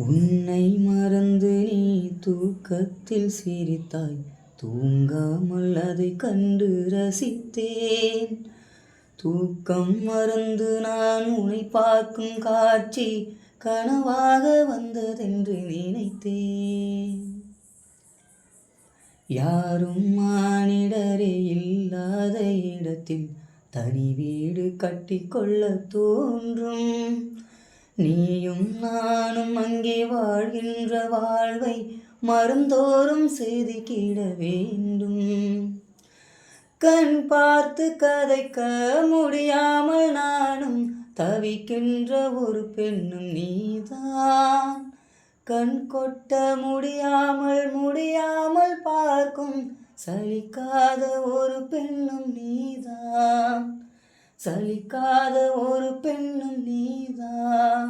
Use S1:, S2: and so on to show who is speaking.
S1: உன்னை மறந்து நீ தூக்கத்தில் சிரித்தாய், தூங்காமல் அதை கண்டு ரசித்தேன். தூக்கம் மறந்து நான் உன்னை பார்க்கும் காட்சி கனவாக வந்ததென்று நினைத்தேன். யாரும் மானிடரே இல்லாத இடத்தில் தனி வீடு கட்டிக்கொள்ள தோன்றும். நீயும் நானும் அங்கே வாழ்கின்ற வாழ்வை மறந்தோறும் செதுக்கிட வேண்டும். கண் பார்த்து கதைக்க முடியாமல் நானும் தவிக்கின்ற ஒரு பெண்ணும் நீதான். கண் கொட்ட முடியாமல் பார்க்கும் சலிக்காத ஒரு பெண்ணும் நீதான். சலிக்காத ஒரு பெண்ணும் நீதான்.